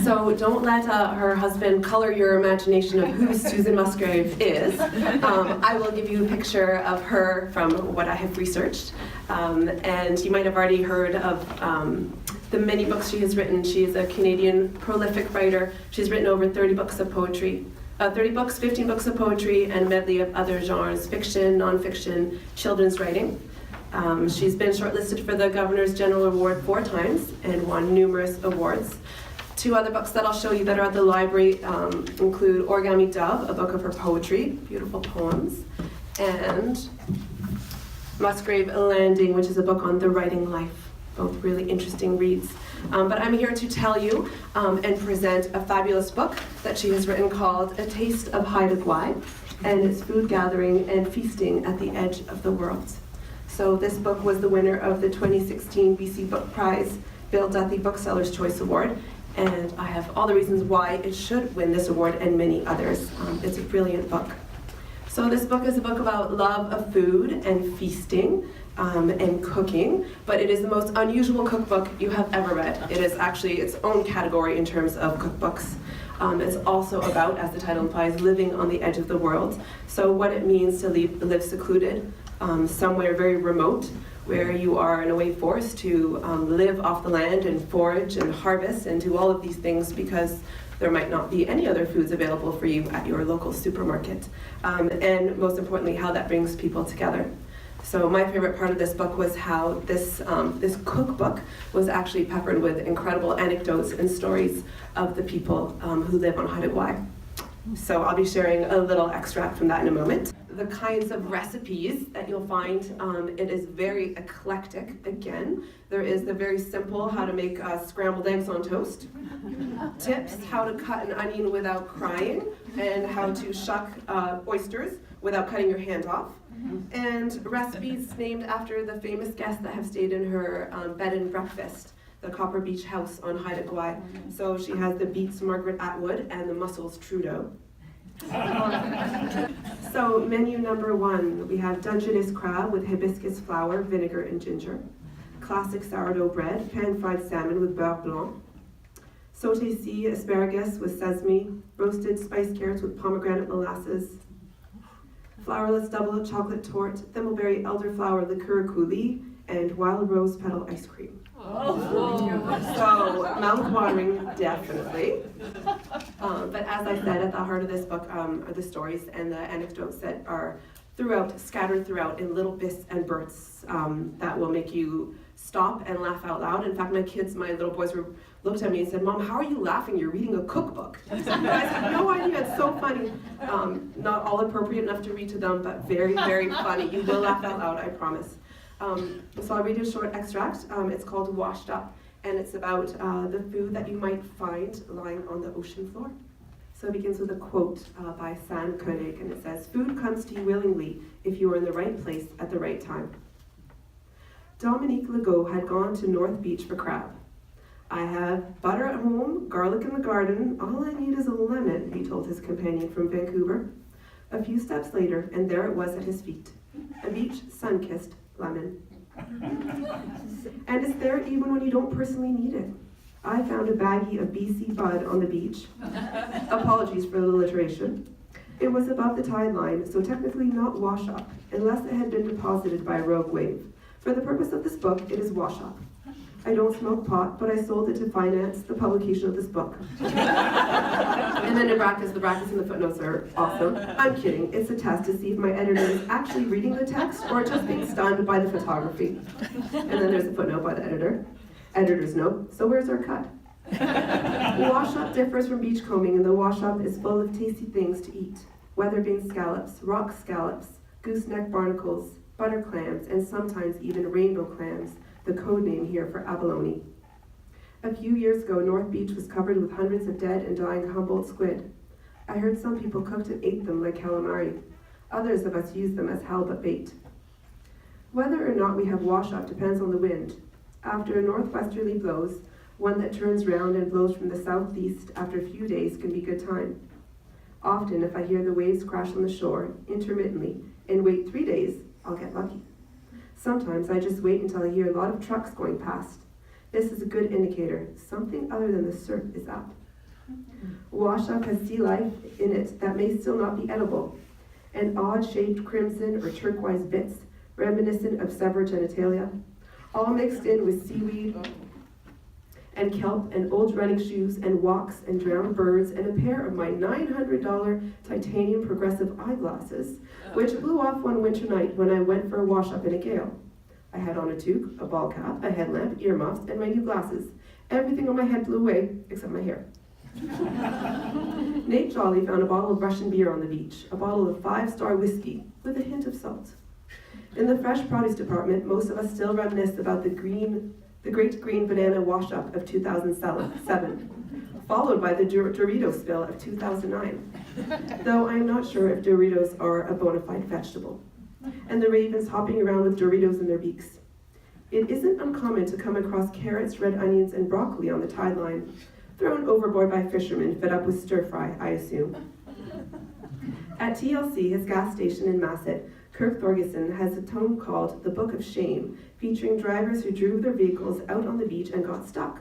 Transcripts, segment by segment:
So don't let her husband color your imagination of who Susan Musgrave is. I will give you a picture of her from what I have researched. And you might have already heard of the many books she has written. She is a Canadian prolific writer. She's written over 30 books of poetry. 30 books, 15 books of poetry, and a medley of other genres, fiction, nonfiction, children's writing. She's been shortlisted for the Governor's General Award 4 times and won numerous awards. 2 other books that I'll show you that are at the library include Origami Dove, a book of her poetry, beautiful poems, and Musgrave Landing, which is a book on the writing life, both really interesting reads. But I'm here to tell you and present a fabulous book that she has written called A Taste of Haida Gwaii, and it's food gathering and feasting at the edge of the world. So this book was the winner of the 2016 BC Book Prize, Bill Duthie Bookseller's Choice Award, and I have all the reasons why it should win this award and many others. It's a brilliant book. So this book is a book about love of food and feasting and cooking, but it is the most unusual cookbook you have ever read. It is actually its own category in terms of cookbooks. It's also about, as the title implies, living on the edge of the world. So what it means to live secluded, somewhere very remote, where you are in a way forced to live off the land and forage and harvest and do all of these things because there might not be any other foods available for you at your local supermarket. And most importantly, how that brings people together. So my favorite part of this book was how this cookbook was actually peppered with incredible anecdotes and stories of the people who live on Haida Gwaii. So I'll be sharing a little extract from that in a moment. The kinds of recipes that you'll find, it is very eclectic. Again, there is the very simple how to make scrambled eggs on toast, tips how to cut an onion without crying, and how to shuck oysters without cutting your hand off, and recipes named after the famous guests that have stayed in her bed and breakfast, the Copper Beach House on Haida Gwaii. So she has the beets Margaret Atwood and the mussels Trudeau. So menu number 1, we have Dungeness crab with hibiscus flour, vinegar, and ginger. Classic sourdough bread, pan-fried salmon with beurre blanc. Sauté sea asparagus with sesame, roasted spiced carrots with pomegranate molasses. Flourless double chocolate torte, thimbleberry elderflower liqueur coulis, and wild rose petal ice cream. So, mouth-watering, definitely. But as I said, at the heart of this book are the stories and the anecdotes that are scattered throughout in little bits and bursts that will make you stop and laugh out loud. In fact, my little boys looked at me and said, "Mom, how are you laughing? You're reading a cookbook." I had no idea, it's so funny. Not all appropriate enough to read to them, but very, very funny. You will laugh out loud, I promise. So I'll read you a short extract. It's called Washed Up, and it's about the food that you might find lying on the ocean floor. So it begins with a quote by San Koenig, and it says, "Food comes to you willingly if you are in the right place at the right time." Dominique Legault had gone to North Beach for crab. "I have butter at home, garlic in the garden, all I need is a lemon," he told his companion from Vancouver. A few steps later, and there it was at his feet, a beach sun-kissed lemon. And it's there even when you don't personally need it. I found a baggie of BC bud on the beach. Apologies for the alliteration. It was above the tide line, so technically not wash up, unless it had been deposited by a rogue wave. For the purpose of this book, it is wash up. I don't smoke pot, but I sold it to finance the publication of this book. And then in brackets, the brackets and the footnotes are awesome. I'm kidding, it's a test to see if my editor is actually reading the text or just being stunned by the photography. And then there's a footnote by the editor. Editor's note, so where's our cut? Wash up differs from beachcombing, and the wash up is full of tasty things to eat. Weather bean scallops, rock scallops, gooseneck barnacles, butter clams, and sometimes even rainbow clams, the code name here for abalone. A few years ago, North Beach was covered with hundreds of dead and dying Humboldt squid. I heard some people cooked and ate them like calamari. Others of us used them as halibut bait. Whether or not we have wash up depends on the wind. After a northwesterly blows, one that turns round and blows from the southeast after a few days can be good time. Often, if I hear the waves crash on the shore, intermittently, and wait 3 days, I'll get lucky. Sometimes I just wait until I hear a lot of trucks going past. This is a good indicator. Something other than the surf is up. Wash up has sea life in it that may still not be edible, and odd-shaped crimson or turquoise bits, reminiscent of severed genitalia, all mixed in with seaweed and kelp and old running shoes and walks and drowned birds and a pair of my $900 titanium progressive eyeglasses, which blew off one winter night when I went for a wash-up in a gale. I had on a toque, a ball cap, a headlamp, earmuffs, and my new glasses. Everything on my head blew away, except my hair. Nate Jolly found a bottle of Russian beer on the beach, a bottle of 5-star whiskey with a hint of salt. In the fresh produce department, most of us still reminisce about the great green banana wash-up of 2007, followed by the Dorito spill of 2009. Though I'm not sure if Doritos are a bona fide vegetable. And the ravens hopping around with Doritos in their beaks. It isn't uncommon to come across carrots, red onions, and broccoli on the tide line, thrown overboard by fishermen fed up with stir-fry, I assume. At TLC, his gas station in Masset, Kirk Thorgerson has a tome called The Book of Shame, featuring drivers who drove their vehicles out on the beach and got stuck.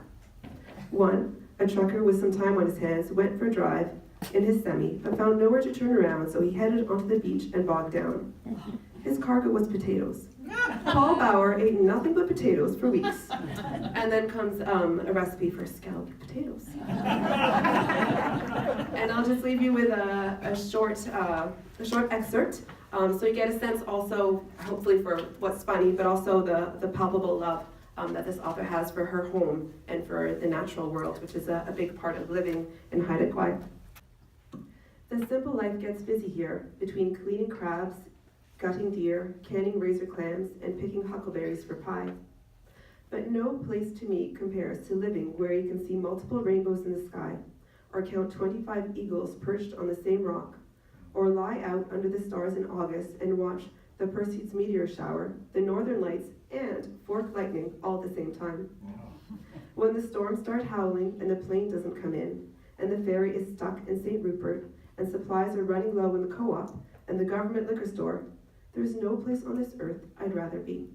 One, a trucker with some time on his hands, went for a drive in his semi, but found nowhere to turn around, so he headed onto the beach and bogged down. His cargo was potatoes. Paul Bauer ate nothing but potatoes for weeks. And then comes a recipe for scalloped potatoes. And I'll just leave you with a short excerpt, so you get a sense also, hopefully, for what's funny, but also the palpable love that this author has for her home and for the natural world, which is a big part of living in Haida Gwaii. The simple life gets busy here, between cleaning crabs, gutting deer, canning razor clams, and picking huckleberries for pie. But no place to me compares to living where you can see multiple rainbows in the sky, or count 25 eagles perched on the same rock, or lie out under the stars in August and watch the Perseids meteor shower, the northern lights, and fork lightning all at the same time. When the storms start howling and the plane doesn't come in, and the ferry is stuck in St. Rupert, and supplies are running low in the co-op and the government liquor store, there's no place on this earth I'd rather be.